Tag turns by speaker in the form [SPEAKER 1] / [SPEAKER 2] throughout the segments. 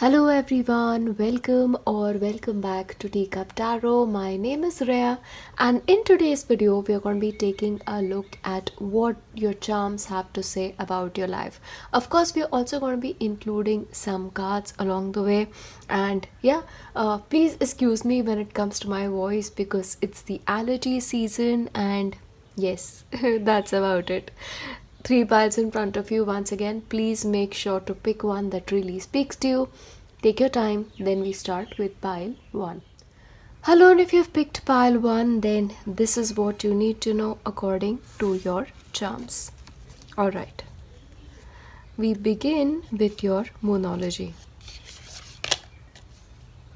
[SPEAKER 1] Hello everyone, welcome back to Teacup Tarot. My name is Reya, and in today's video we are going to be taking a look at what your charms have to say about your life. Of course, we are also going to be including some cards along the way, and please excuse me when it comes to my voice because it's the allergy season, and yes, that's about it. Three piles in front of you once again. Please make sure to pick one that really speaks to you. Take your time, then we start with pile 1. Hello, and if you've picked pile 1, then this is what you need to know according to your charms. Alright, we begin with your moonology.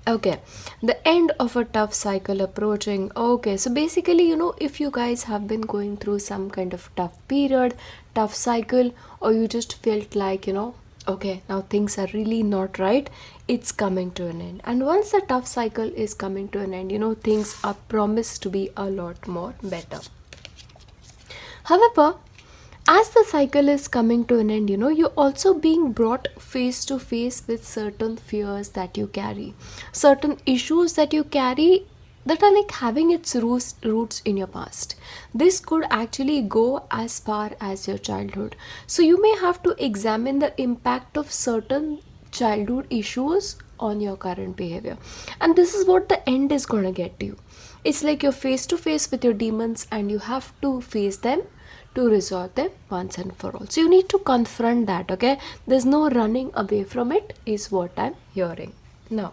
[SPEAKER 1] Okay, the end of a tough cycle approaching. Okay, so basically, if you guys have been going through some kind of tough period, tough cycle, or you just felt like, okay, now things are really not right, it's coming to an end. And once the tough cycle is coming to an end, things are promised to be a lot more better. However, as the cycle is coming to an end, you're also being brought face to face with certain fears that you carry, certain issues that you carry that are like having its roots in your past. This could actually go as far as your childhood. So you may have to examine the impact of certain childhood issues on your current behavior. And this is what the end is going to get to you. It's like you're face to face with your demons and you have to face them to resolve them once and for all. So you need to confront that, okay? There's no running away from it, is what I'm hearing. Now,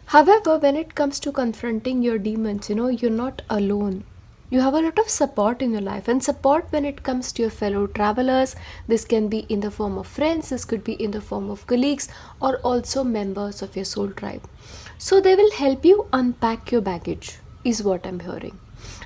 [SPEAKER 1] however, when it comes to confronting your demons, you're not alone. You have a lot of support in your life, and support when it comes to your fellow travelers. This can be in the form of friends, this could be in the form of colleagues, or also members of your soul tribe. So they will help you unpack your baggage, is what I'm hearing.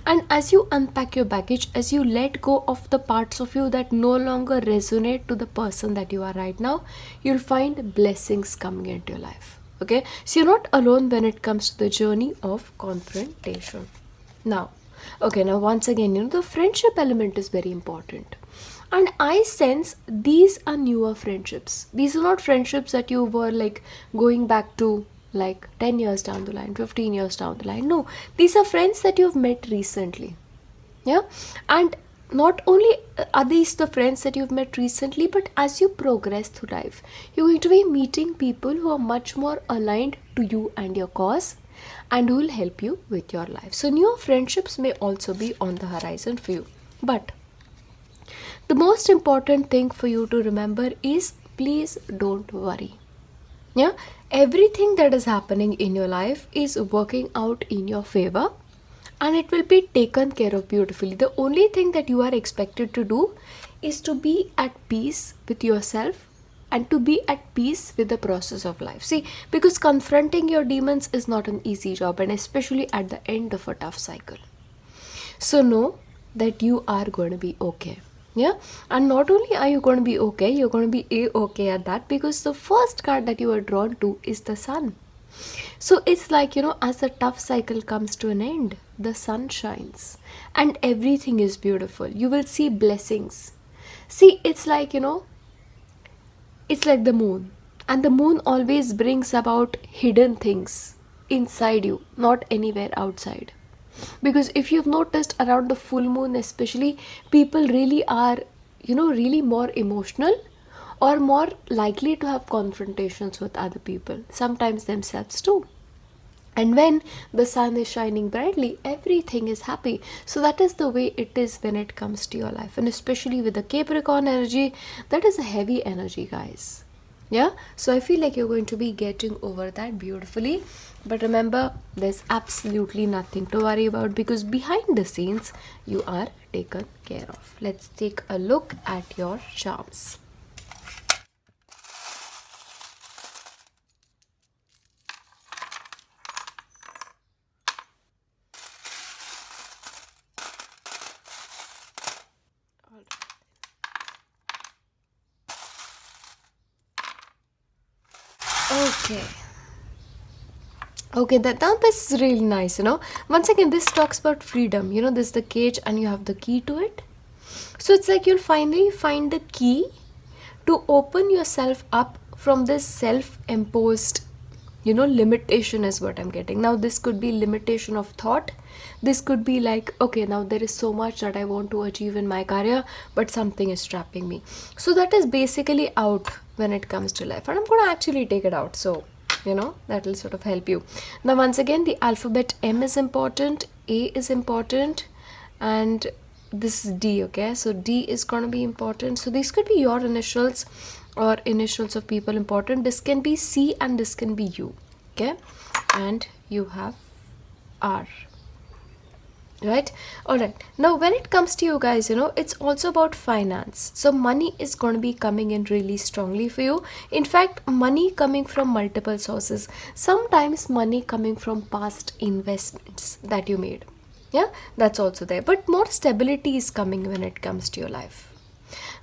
[SPEAKER 1] And as you unpack your baggage, as you let go of the parts of you that no longer resonate to the person that you are right now, you'll find blessings coming into your life. Okay, so you're not alone when it comes to the journey of confrontation. Now, once again, the friendship element is very important. And I sense these are newer friendships. These are not friendships that you were like going back to like 10 years down the line, 15 years down the line. No, these are friends that you've met recently. Yeah, and not only are these the friends that you've met recently, but as you progress through life, you're going to be meeting people who are much more aligned to you and your cause and who will help you with your life. So newer friendships may also be on the horizon for you. But the most important thing for you to remember is please don't worry. Yeah, everything that is happening in your life is working out in your favor and it will be taken care of beautifully. The only thing that you are expected to do is to be at peace with yourself and to be at peace with the process of life. See, because confronting your demons is not an easy job, and especially at the end of a tough cycle. So know that you are going to be okay. Yeah, and not only are you going to be okay, you're going to be a-okay at that, because the first card that you are drawn to is the sun. So it's like, as the tough cycle comes to an end, the sun shines and everything is beautiful. You will see blessings. See, it's like, it's like the moon, and the moon always brings about hidden things inside you, not anywhere outside. Because if you've noticed, around the full moon especially, people really are really more emotional or more likely to have confrontations with other people, sometimes themselves too. And when the sun is shining brightly, everything is happy. So that is the way it is when it comes to your life, and especially with the Capricorn energy, that is a heavy energy, guys. Yeah, so I feel like you're going to be getting over that beautifully. But remember, there's absolutely nothing to worry about, because behind the scenes you are taken care of. Let's take a look at your charms. Okay, this is really nice, Once again, this talks about freedom. This is the cage and you have the key to it. So it's like you'll finally find the key to open yourself up from this self-imposed, limitation is what I'm getting. Now this could be limitation of thought. This could be like, okay, now there is so much that I want to achieve in my career, but something is trapping me. So that is basically out when it comes to life, and I'm going to actually take it out. So that will sort of help you. Now once again, the alphabet M is important, A is important, and this is D. Okay, so D is going to be important. So these could be your initials or initials of people important. This can be C and this can be U. Okay, and you have R. Right? Alright, now when it comes to you guys, it's also about finance. So money is going to be coming in really strongly for you. In fact, money coming from multiple sources. Sometimes money coming from past investments that you made. Yeah, that's also there. But more stability is coming when it comes to your life.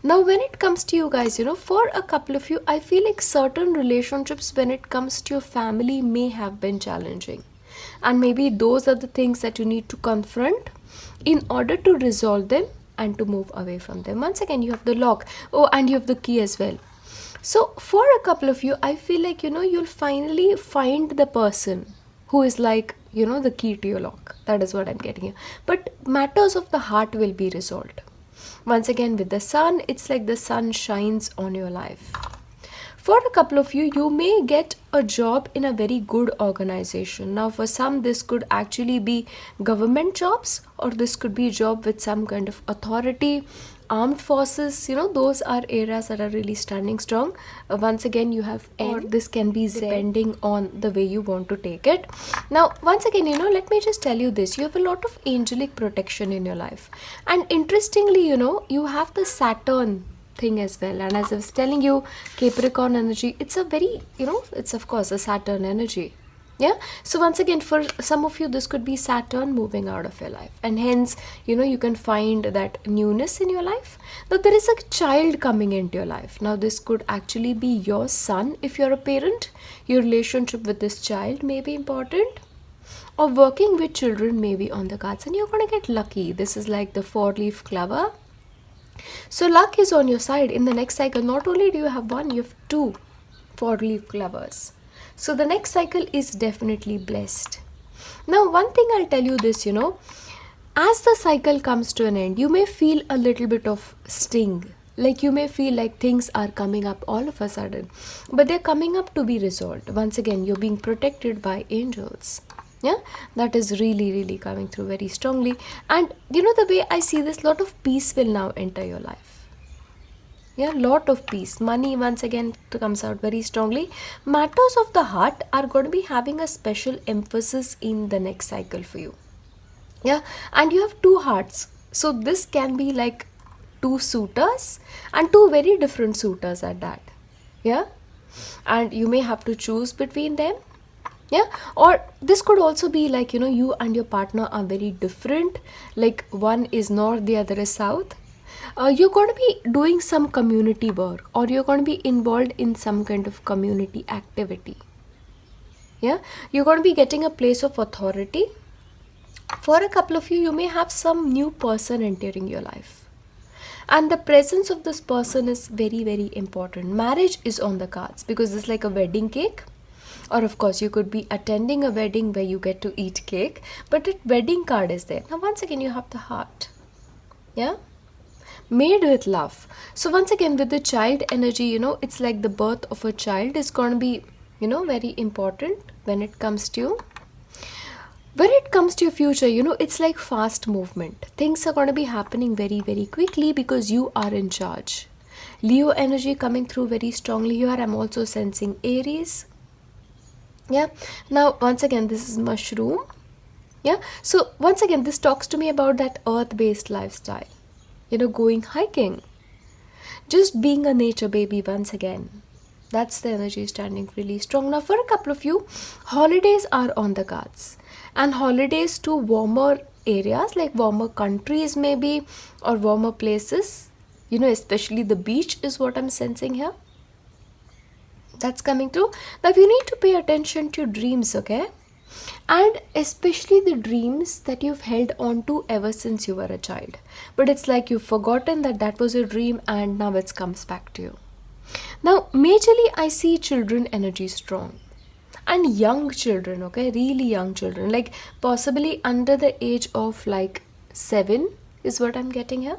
[SPEAKER 1] Now when it comes to you guys, for a couple of you, I feel like certain relationships when it comes to your family may have been challenging. And maybe those are the things that you need to confront in order to resolve them and to move away from them. Once again, you have the lock. Oh, and you have the key as well. So for a couple of you, I feel like, you'll finally find the person who is like, the key to your lock. That is what I'm getting here. But matters of the heart will be resolved. Once again, with the sun, it's like the sun shines on your life. For a couple of you, you may get a job in a very good organization. Now, for some, this could actually be government jobs, or this could be a job with some kind of authority, armed forces. Those are areas that are really standing strong. Once again, you have N, or this can be Z, depending on the way you want to take it. Now, once again, let me just tell you this. You have a lot of angelic protection in your life. And interestingly, you have the Saturn thing as well. And as I was telling you, Capricorn energy, it's a very, it's of course a Saturn energy. Yeah, so once again, for some of you, this could be Saturn moving out of your life, and hence you can find that newness in your life. Now there is a child coming into your life. Now this could actually be your son if you're a parent. Your relationship with this child may be important, or working with children may be on the cards, and you're going to get lucky. This is like the 4-leaf clover. So luck is on your side. In the next cycle, not only do you have one, you have 2 4-leaf clovers. So the next cycle is definitely blessed. Now one thing I'll tell you this, as the cycle comes to an end, you may feel a little bit of sting. Like you may feel like things are coming up all of a sudden, but they're coming up to be resolved. Once again, you're being protected by angels. Yeah, that is really, really coming through very strongly. And the way I see this, lot of peace will now enter your life. Yeah, lot of peace. Money once again comes out very strongly. Matters of the heart are going to be having a special emphasis in the next cycle for you. Yeah, and you have 2 hearts. So this can be like 2 suitors and 2 very different suitors at that. Yeah, and you may have to choose between them. Yeah, or this could also be like you and your partner are very different, like one is north, the other is south. You're going to be doing some community work, or you're going to be involved in some kind of community activity. Yeah, you're going to be getting a place of authority. For a couple of you, you may have some new person entering your life, and the presence of this person is very, very important. Marriage is on the cards because it's like a wedding cake. Or of course, you could be attending a wedding where you get to eat cake, but a wedding card is there. Now, once again, you have the heart. Yeah? Made with love. So once again, with the child energy, it's like the birth of a child is going to be, very important when it comes to you. When it comes to your future, it's like fast movement. Things are going to be happening very, very quickly because you are in charge. Leo energy coming through very strongly here. I'm also sensing Aries. Yeah, now once again, this is mushroom. Yeah, so once again, this talks to me about that earth-based lifestyle, going hiking, just being a nature baby. Once again, that's the energy standing really strong. Now for a couple of you, holidays are on the cards, and holidays to warmer areas, like warmer countries maybe, or warmer places, especially the beach is what I'm sensing here. That's coming through. Now you need to pay attention to your dreams, okay? And especially the dreams that you've held on to ever since you were a child. But it's like you've forgotten that was a dream and now it comes back to you. Now, majorly, I see children energy strong. And young children, okay, really young children, like possibly under the age of like 7 is what I'm getting here.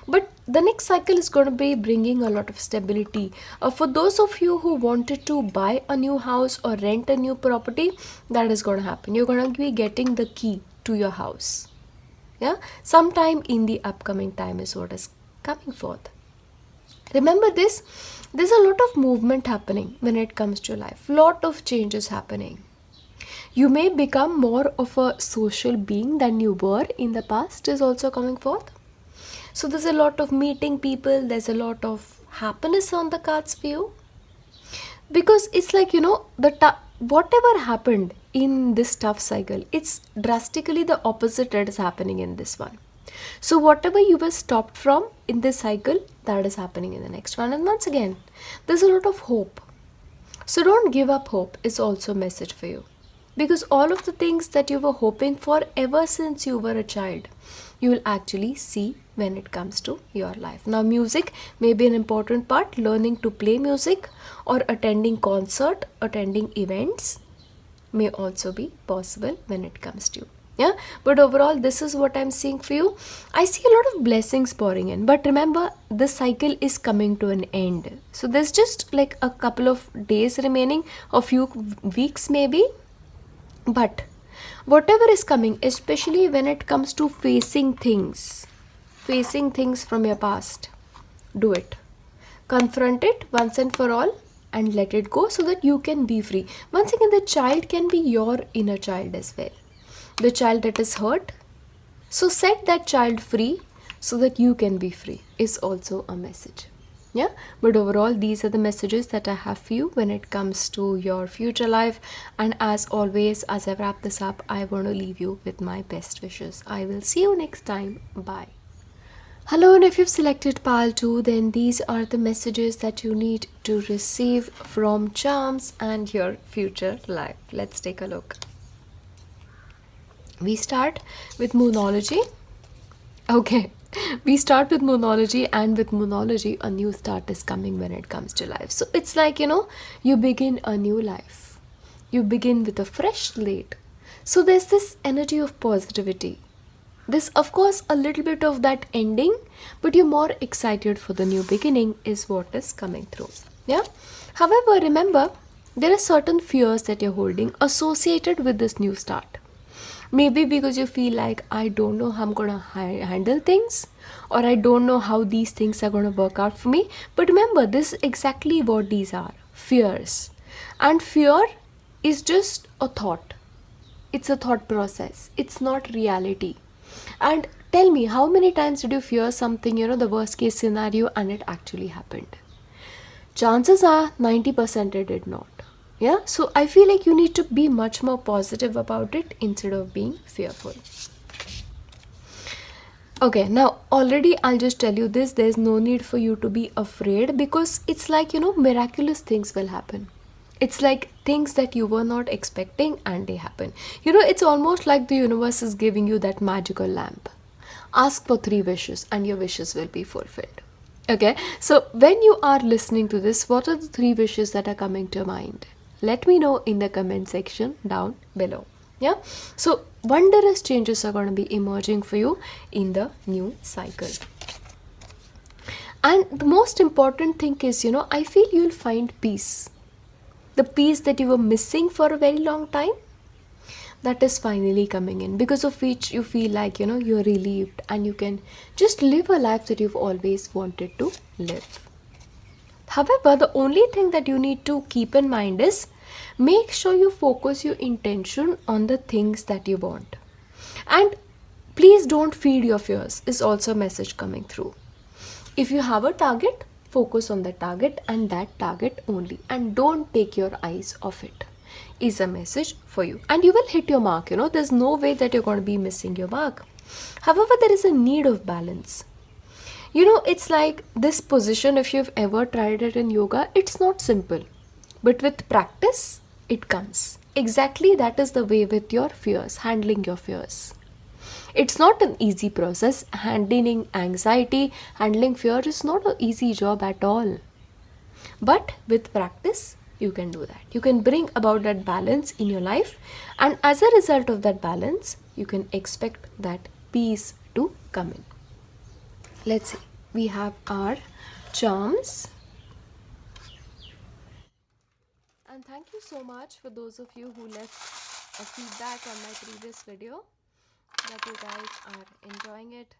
[SPEAKER 1] But the next cycle is going to be bringing a lot of stability. For those of you who wanted to buy a new house or rent a new property, that is going to happen. You're going to be getting the key to your house. Yeah, sometime in the upcoming time is what is coming forth. Remember this, there's a lot of movement happening when it comes to your life. Lot of changes happening. You may become more of a social being than you were in the past is also coming forth. So there's a lot of meeting people, there's a lot of happiness on the cards for you. Because it's like, whatever happened in this tough cycle, it's drastically the opposite that is happening in this one. So whatever you were stopped from in this cycle, that is happening in the next one. And once again, there's a lot of hope. So don't give up hope is also a message for you. Because all of the things that you were hoping for ever since you were a child, you will actually see when it comes to your life. Now, music may be an important part. Learning to play music or attending concert, attending events may also be possible when it comes to you. Yeah, but overall, this is what I'm seeing for you. I see a lot of blessings pouring in, but remember, this cycle is coming to an end. So there's just like a couple of days remaining, a few weeks maybe. But whatever is coming, especially when it comes to facing things from your past, do it. Confront it once and for all and let it go so that you can be free. Once again, the child can be your inner child as well. The child that is hurt. So set that child free so that you can be free is also a message. Yeah, but overall, these are the messages that I have for you when it comes to your future life. And as always, as I wrap this up, I want to leave you with my best wishes. I will see you next time. Bye. Hello, and if you've selected pile 2, then these are the messages that you need to receive from charms and your future life. Let's take a look. We start with Moonology. Okay, we start with Moonology, and with Moonology, a new start is coming when it comes to life. So it's like, you begin a new life. You begin with a fresh slate. So there's this energy of positivity. There's, of course, a little bit of that ending, but you're more excited for the new beginning is what is coming through. Yeah. However, remember, there are certain fears that you're holding associated with this new start. Maybe because you feel like, I don't know how I'm going to handle things, or I don't know how these things are going to work out for me. But remember, this is exactly what these are, fears. And fear is just a thought. It's a thought process. It's not reality. And tell me, how many times did you fear something, the worst case scenario, and it actually happened? Chances are 90% it did not. Yeah, so I feel like you need to be much more positive about it instead of being fearful. Okay, now already I'll just tell you this, there's no need for you to be afraid, because it's like, miraculous things will happen. It's like things that you were not expecting and they happen. It's almost like the universe is giving you that magical lamp. Ask for 3 wishes and your wishes will be fulfilled. Okay, so when you are listening to this, what are the 3 wishes that are coming to mind? Let me know in the comment section down below. Yeah, so wondrous changes are going to be emerging for you in the new cycle. And the most important thing is, I feel you'll find peace. The peace that you were missing for a very long time, that is finally coming in, because of which you feel like, you're relieved and you can just live a life that you've always wanted to live. However, the only thing that you need to keep in mind is, make sure you focus your intention on the things that you want. And please don't feed your fears is also a message coming through. If you have a target, focus on the target and that target only. And don't take your eyes off it is a message for you. And you will hit your mark, there's no way that you're going to be missing your mark. However, there is a need of balance. It's like this position, if you've ever tried it in yoga, it's not simple. But with practice, it comes. Exactly that is the way with your fears, handling your fears. It's not an easy process. Handling anxiety, handling fear is not an easy job at all. But with practice, you can do that. You can bring about that balance in your life, and as a result of that balance, you can expect that peace to come in. Let's see. We have our charms. And thank you so much for those of you who left a feedback on my previous video, that you guys are enjoying it.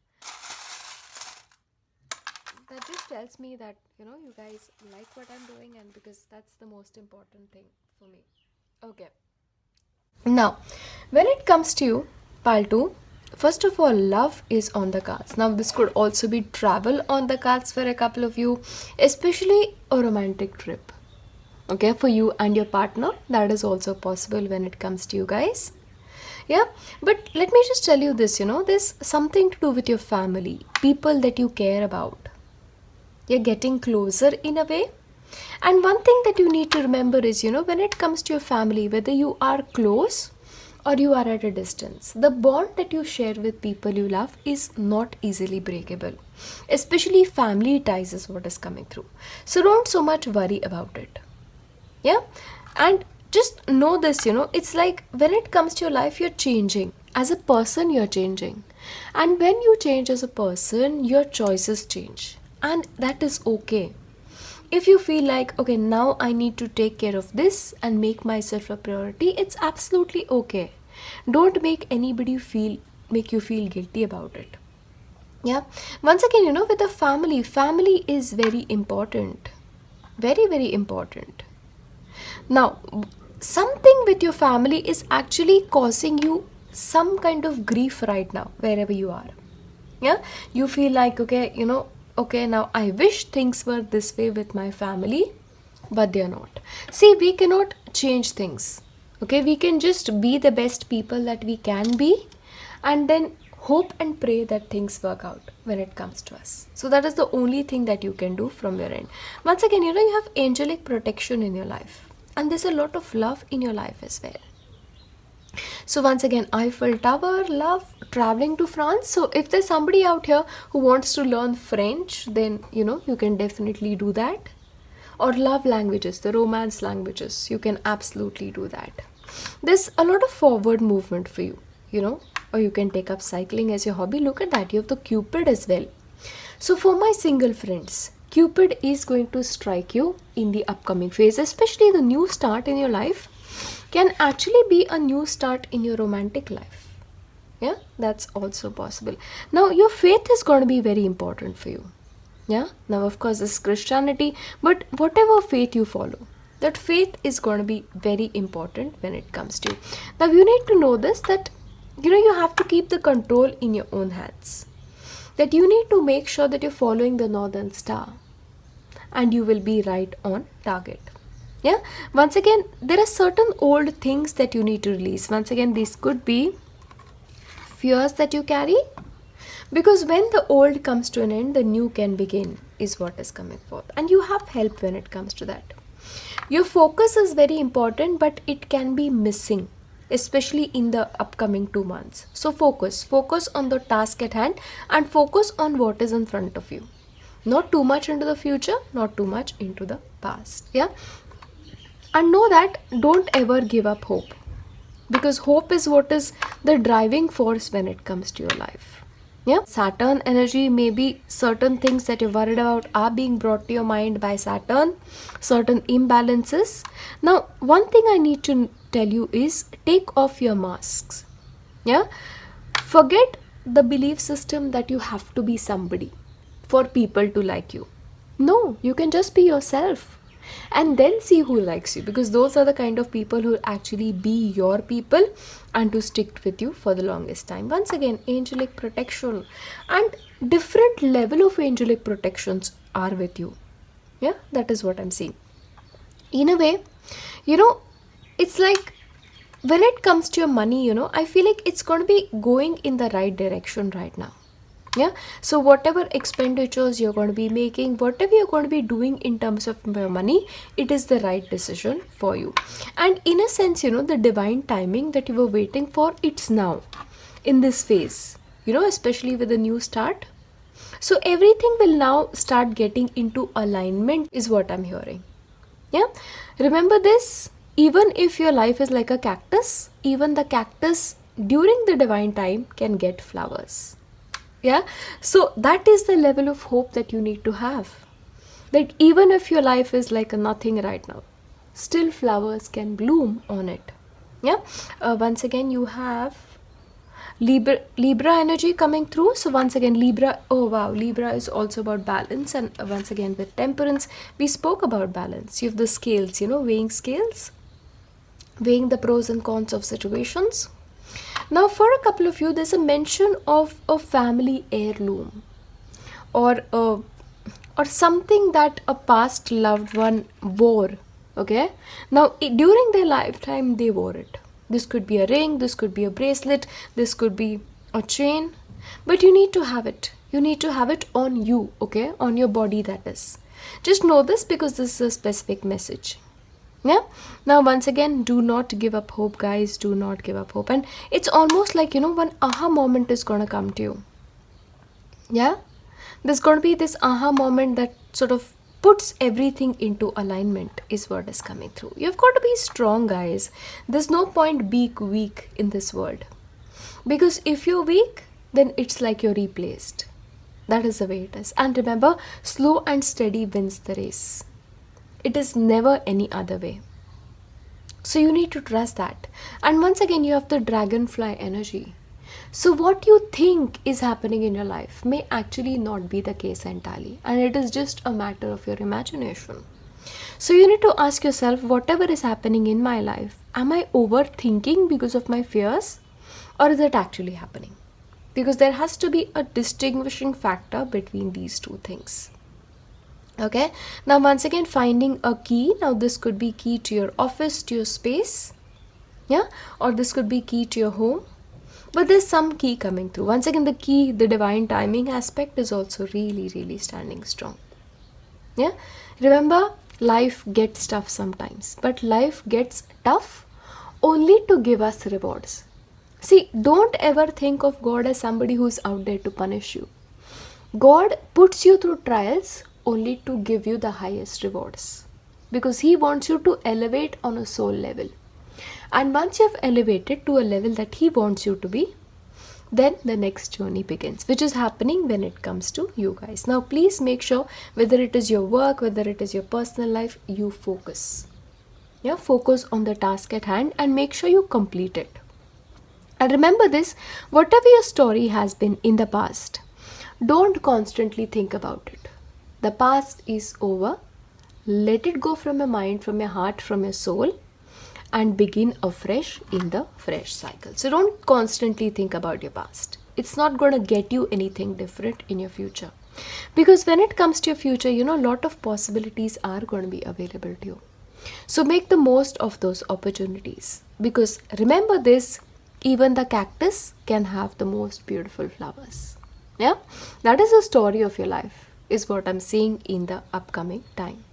[SPEAKER 1] That just tells me that you guys like what I'm doing, and because that's the most important thing for me. Okay. Now, when it comes to pile 2, first of all, love is on the cards. Now, this could also be travel on the cards for a couple of you, especially a romantic trip. Okay, for you and your partner, that is also possible when it comes to you guys. Yeah, but let me just tell you this, there's something to do with your family, people that you care about. You're getting closer in a way. And one thing that you need to remember is, when it comes to your family, whether you are close or you are at a distance, the bond that you share with people you love is not easily breakable. Especially family ties is what is coming through. So don't so much worry about it. Yeah, and just know this, it's like when it comes to your life, you're changing. As a person, you're changing. And when you change as a person, your choices change. And that is okay. If you feel like, okay, now I need to take care of this and make myself a priority, it's absolutely okay. Don't make anybody make you feel guilty about it. Yeah. Once again, with the family is very important. Very, very important. Now, something with your family is actually causing you some kind of grief right now, wherever you are. Yeah, you feel like, okay, now I wish things were this way with my family, but they're not. See, we cannot change things. Okay, we can just be the best people that we can be, and then hope and pray that things work out when it comes to us. So that is the only thing that you can do from your end. Once again, you have angelic protection in your life. And there's a lot of love in your life as well. So once again, Eiffel Tower, love, traveling to France. So if there's somebody out here who wants to learn French, then, you can definitely do that. Or love languages, the romance languages, you can absolutely do that. There's a lot of forward movement for you, or you can take up cycling as your hobby. Look at that, you have the Cupid as well. So for my single friends, Cupid is going to strike you in the upcoming phase, especially the new start in your life can actually be a new start in your romantic life. Yeah, that's also possible. Now, your faith is going to be very important for you. Yeah, now of course this is Christianity, but whatever faith you follow, that faith is going to be very important when it comes to you. Now, you need to know this, that you have to keep the control in your own hands. That you need to make sure that you're following the Northern Star, and you will be right on target. Yeah, once again, there are certain old things that you need to release. Once again, these could be fears that you carry, because when the old comes to an end, the new can begin, is what is coming forth, and you have help when it comes to that. Your focus is very important, but it can be missing, especially in the upcoming 2 months. So focus on the task at hand, and focus on what is in front of you. Not too much into the future, not too much into the past. Yeah, and know that don't ever give up hope, because hope is what is the driving force when it comes to your life. Yeah, Saturn energy, maybe certain things that you're worried about are being brought to your mind by Saturn, certain imbalances. Now, one thing I need to tell you is take off your masks. Yeah, forget the belief system that you have to be somebody for people to like you. No, you can just be yourself and then see who likes you, because those are the kind of people who will actually be your people and to stick with you for the longest time. Once again, angelic protection and different level of angelic protections are with you. Yeah, that is what I'm seeing. In a way, it's like when it comes to your money, I feel like it's going to be going in the right direction right now. Yeah, so whatever expenditures you're going to be making, whatever you're going to be doing in terms of your money, it is the right decision for you. And in a sense, the divine timing that you were waiting for, it's now in this phase, especially with the new start. So everything will now start getting into alignment, is what I'm hearing. Yeah, remember this. Even if your life is like a cactus, even the cactus during the divine time can get flowers. Yeah, so that is the level of hope that you need to have, that even if your life is like a nothing right now, still flowers can bloom on it. Yeah, once again you have Libra energy coming through. So once again Libra, oh wow, Libra is also about balance. And once again with Temperance, we spoke about balance. You have the scales, weighing scales, weighing the pros and cons of situations. Now for a couple of you, there's a mention of a family heirloom, or something that a past loved one wore. Okay, now during their lifetime they wore it. This could be a ring, this could be a bracelet, this could be a chain, but you need to have it. You need to have it on you, okay, on your body, that is. Just know this, because this is a specific message. Yeah, now once again, do not give up hope, guys. Do not give up hope. And it's almost like, one aha moment is gonna come to you. Yeah, there's gonna be this aha moment that sort of puts everything into alignment, is what is coming through. You've got to be strong, guys. There's no point being weak in this world, because if you're weak, then it's like you're replaced. That is the way it is. And remember, slow and steady wins the race. It is never any other way. So you need to trust that. And once again, you have the dragonfly energy. So what you think is happening in your life may actually not be the case entirely, and it is just a matter of your imagination. So you need to ask yourself, whatever is happening in my life, am I overthinking because of my fears, or is it actually happening? Because there has to be a distinguishing factor between these two things. Okay, now once again, finding a key. Now this could be key to your office, to your space, yeah, or this could be key to your home. But there's some key coming through. Once again, the key, the divine timing aspect is also really, really standing strong. Yeah, remember, life gets tough sometimes, but life gets tough only to give us rewards. See, don't ever think of God as somebody who's out there to punish you. God puts you through trials only to give you the highest rewards, because He wants you to elevate on a soul level. And once you have elevated to a level that He wants you to be, then the next journey begins, which is happening when it comes to you guys. Now please make sure, whether it is your work, whether it is your personal life, you focus. Yeah, focus on the task at hand and make sure you complete it. And remember this, whatever your story has been in the past, don't constantly think about it. The past is over. Let it go from your mind, from your heart, from your soul, and begin afresh in the fresh cycle. So don't constantly think about your past. It's not going to get you anything different in your future. Because when it comes to your future, a lot of possibilities are going to be available to you. So make the most of those opportunities. Because remember this, even the cactus can have the most beautiful flowers. Yeah, that is the story of your life, is what I'm seeing in the upcoming time.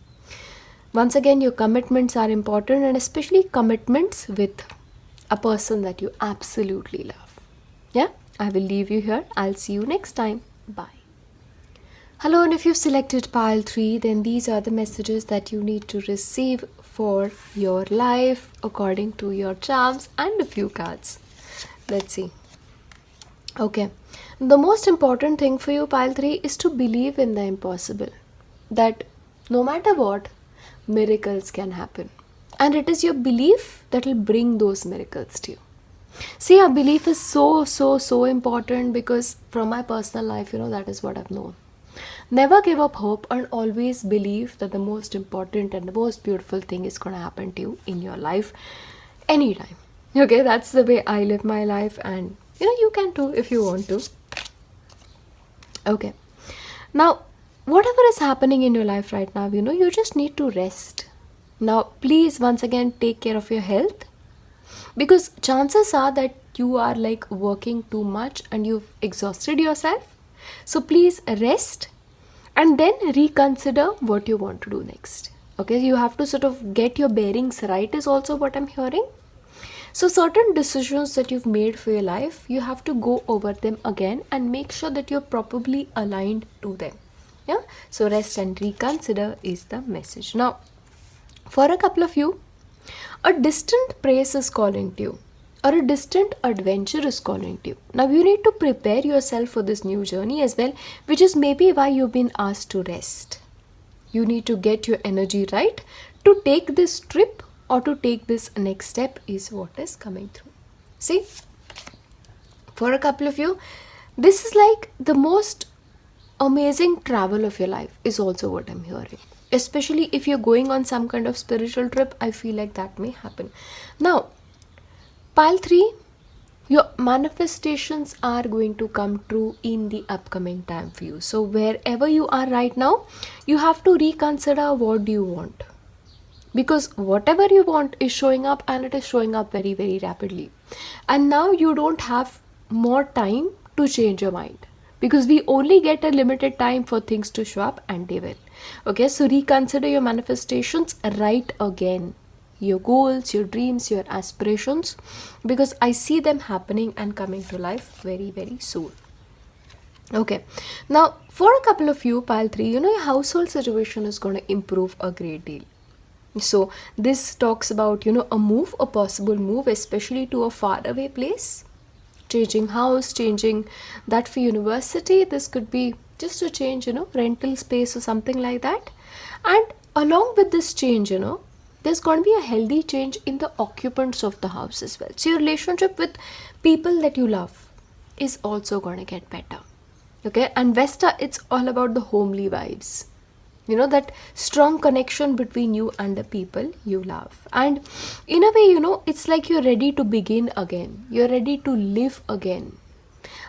[SPEAKER 1] Once again, your commitments are important, and especially commitments with a person that you absolutely love. Yeah, I will leave you here. I'll see you next time. Bye. Hello, and if you've selected pile 3, then these are the messages that you need to receive for your life according to your charms and a few cards. Let's see. Okay, the most important thing for you, pile 3, is to believe in the impossible. That no matter what, miracles can happen. And it is your belief that will bring those miracles to you. See, our belief is so important, because from my personal life, that is what I've known. Never give up hope, and always believe that the most important and the most beautiful thing is going to happen to you in your life anytime. Okay, that's the way I live my life, and you can too if you want to. Okay, now whatever is happening in your life right now, you just need to rest. Now please, once again, take care of your health, because chances are that you are like working too much and you've exhausted yourself. So please rest and then reconsider what you want to do next. Okay, you have to sort of get your bearings right, is also what I'm hearing. So certain decisions that you've made for your life, you have to go over them again and make sure that you're properly aligned to them. Yeah, so rest and reconsider is the message. Now, for a couple of you, a distant praise is calling to you, or a distant adventure is calling to you. Now you need to prepare yourself for this new journey as well, which is maybe why you've been asked to rest. You need to get your energy right to take this trip or to take this next step is what is coming through. See, for a couple of you, this is like the most amazing travel of your life is also what I'm hearing. Especially if you're going on some kind of spiritual trip, I feel like that may happen. Now, pile 3, your manifestations are going to come true in the upcoming time for you. So wherever you are right now, you have to reconsider what do you want. Because whatever you want is showing up, and it is showing up very, very rapidly. And now you don't have more time to change your mind. Because we only get a limited time for things to show up, and they will. Okay, so reconsider your manifestations right again. Your goals, your dreams, your aspirations. Because I see them happening and coming to life very, very soon. Okay, now for a couple of you, pile 3, your household situation is going to improve a great deal. So this talks about, a move, a possible move, especially to a faraway place. Changing house, changing that for university. This could be just a change, rental space or something like that. And along with this change, there's going to be a healthy change in the occupants of the house as well. So your relationship with people that you love is also going to get better. Okay, and Vesta, it's all about the homely vibes. That strong connection between you and the people you love. And in a way, it's like you're ready to begin again. You're ready to live again.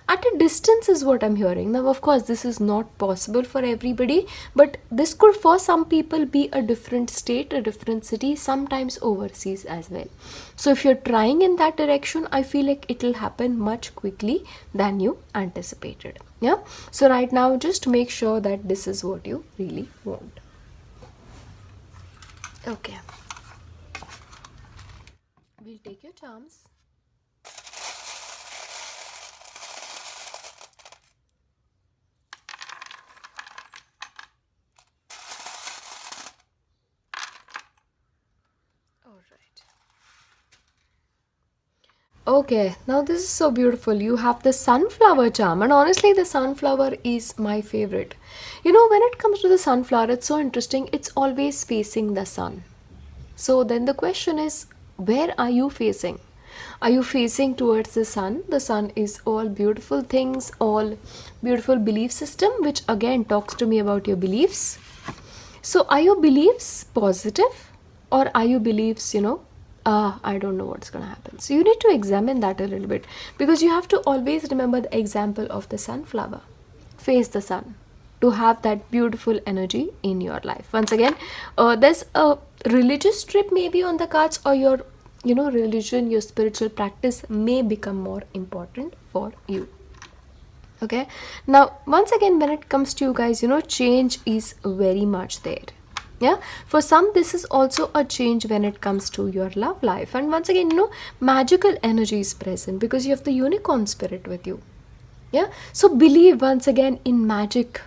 [SPEAKER 1] At a distance is what I'm hearing. Now, of course, this is not possible for everybody, but this could for some people be a different state, a different city, sometimes overseas as well. So if you're trying in that direction, I feel like it'll happen much quickly than you anticipated. Yeah. So right now, just make sure that this is what you really want. Okay. We'll take your charms. Okay, now this is so beautiful. You have the sunflower charm, and honestly the sunflower is my favorite. When it comes to the sunflower, it's so interesting. It's always facing the sun. So then the question is, where are you facing? Are you facing towards the sun? The sun is all beautiful things, all beautiful belief system, which again talks to me about your beliefs. So are your beliefs positive, or are your beliefs, I don't know what's going to happen. So you need to examine that a little bit, because you have to always remember the example of the sunflower. Face the sun to have that beautiful energy in your life. Once again, there's a religious trip maybe on the cards, or your, religion, your spiritual practice may become more important for you. Okay. Now, once again, when it comes to you guys, change is very much there. Yeah, for some this is also a change when it comes to your love life. And once again, magical energy is present because you have the unicorn spirit with you. Yeah, so believe once again in magic,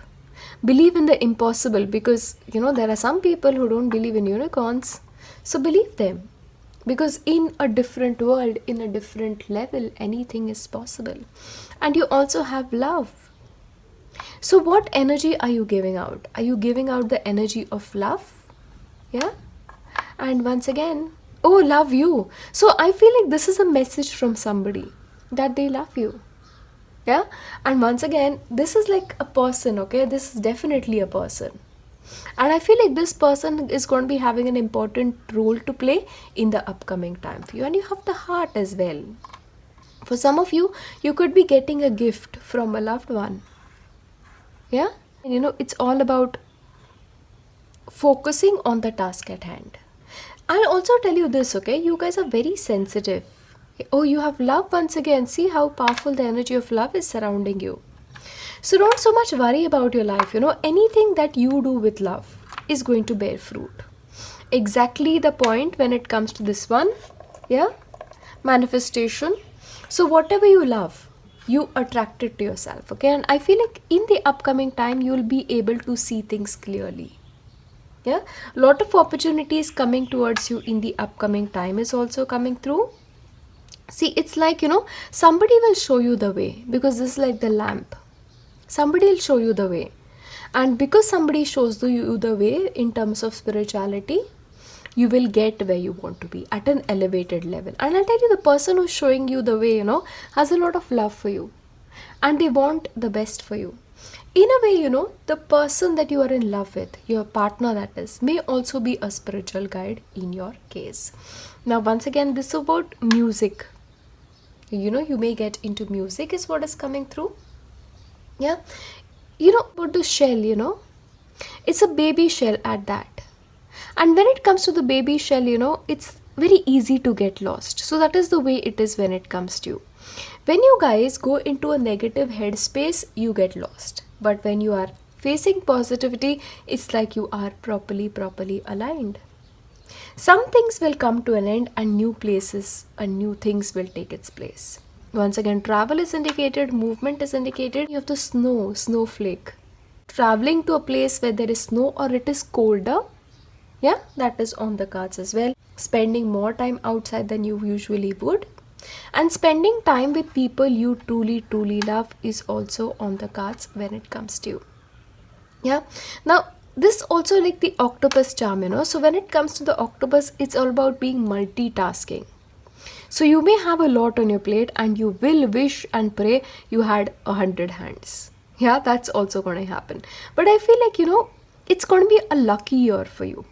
[SPEAKER 1] believe in the impossible, because there are some people who don't believe in unicorns. So believe them, because in a different world, in a different level, anything is possible. And you also have love. So what energy are you giving out? Are you giving out the energy of love? Yeah. And once again, oh, love you. So I feel like this is a message from somebody that they love you. Yeah. And once again, this is like a person. Okay. This is definitely a person. And I feel like this person is going to be having an important role to play in the upcoming time for you. And you have the heart as well. For some of you, you could be getting a gift from a loved one. Yeah, and it's all about focusing on the task at hand. I'll also tell you this, okay? You guys are very sensitive. Oh, you have love once again. See how powerful the energy of love is surrounding you. So don't so much worry about your life. Anything that you do with love is going to bear fruit. Exactly the point when it comes to this one. Yeah. manifestation. So whatever you love, you attract it to yourself, okay? And I feel like in the upcoming time, you'll be able to see things clearly. Yeah, lot of opportunities coming towards you in the upcoming time is also coming through. See, it's like, somebody will show you the way, because this is like the lamp. Somebody will show you the way. And because somebody shows you the way in terms of spirituality, you will get where you want to be at an elevated level. And I'll tell you, the person who's showing you the way, has a lot of love for you. And they want the best for you. In a way, the person that you are in love with, your partner that is, may also be a spiritual guide in your case. Now, once again, this is about music. You may get into music is what is coming through. Yeah. About the shell, it's a baby shell at that. And when it comes to the baby shell, it's very easy to get lost. So that is the way it is when it comes to you. When you guys go into a negative headspace, you get lost. But when you are facing positivity, it's like you are properly aligned. Some things will come to an end and new places and new things will take its place. Once again, travel is indicated, movement is indicated. You have the snowflake. Traveling to a place where there is snow or it is colder. Yeah, that is on the cards as well. Spending more time outside than you usually would. And spending time with people you truly love is also on the cards when it comes to you. Yeah. Now, this also like the octopus charm, So when it comes to the octopus, it's all about being multitasking. So you may have a lot on your plate and you will wish and pray you had 100 hands. Yeah, that's also going to happen. But I feel like, it's going to be a lucky year for you.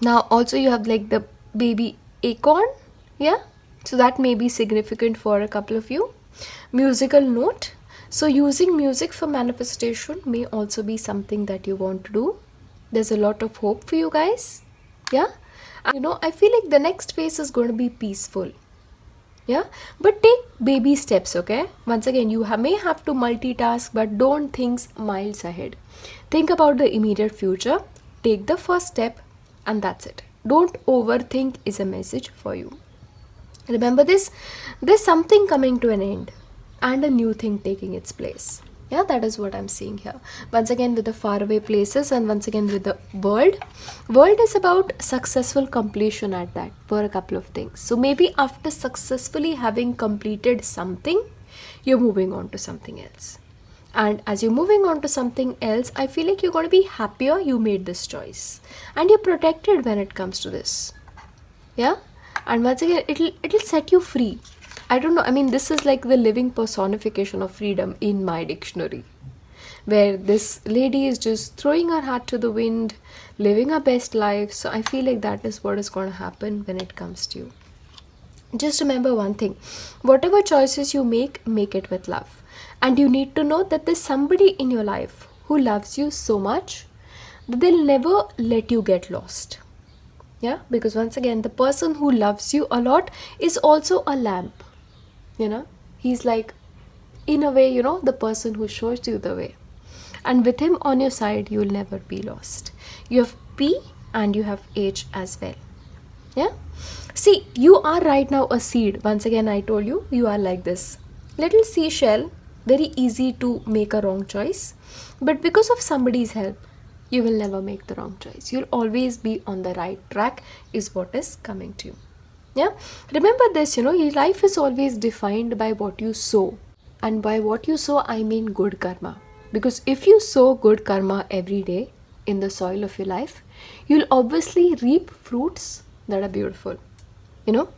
[SPEAKER 1] Now, also you have like the baby acorn. Yeah. So that may be significant for a couple of you. Musical note. So using music for manifestation may also be something that you want to do. There's a lot of hope for you guys. Yeah. I feel like the next phase is going to be peaceful. Yeah. But take baby steps, okay? Once again, you may have to multitask, but don't think miles ahead. Think about the immediate future. Take the first step and that's it. Don't overthink is a message for you. Remember this, there's something coming to an end and a new thing taking its place. Yeah, that is what I'm seeing here. Once again with the faraway places and once again with the world. World is about successful completion at that for a couple of things. So maybe after successfully having completed something, you're moving on to something else. And as you're moving on to something else, I feel like you're going to be happier you made this choice. And you're protected when it comes to this. Yeah? And once again, it'll set you free. I don't know. I mean, this is like the living personification of freedom in my dictionary. Where this lady is just throwing her hat to the wind, living her best life. So I feel like that is what is going to happen when it comes to you. Just remember one thing. Whatever choices you make it with love. And you need to know that there's somebody in your life who loves you so much that they'll never let you get lost. Yeah, because once again, the person who loves you a lot is also a lamp. He's like, in a way, the person who shows you the way. And with him on your side, you'll never be lost. You have P and you have H as well. Yeah. See, you are right now a seed. Once again, I told you, you are like this little seashell, very easy to make a wrong choice. But because of somebody's help, you will never make the wrong choice. You'll always be on the right track is what is coming to you. Yeah. Remember this, your life is always defined by what you sow. And by what you sow, I mean good karma. Because if you sow good karma every day in the soil of your life, you'll obviously reap fruits that are beautiful.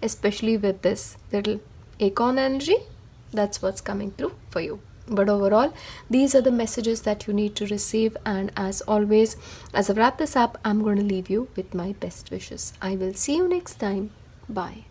[SPEAKER 1] Especially with this little acorn energy, that's what's coming through for you. But overall, these are the messages that you need to receive. And as always, as I wrap this up, I'm going to leave you with my best wishes. I will see you next time. Bye.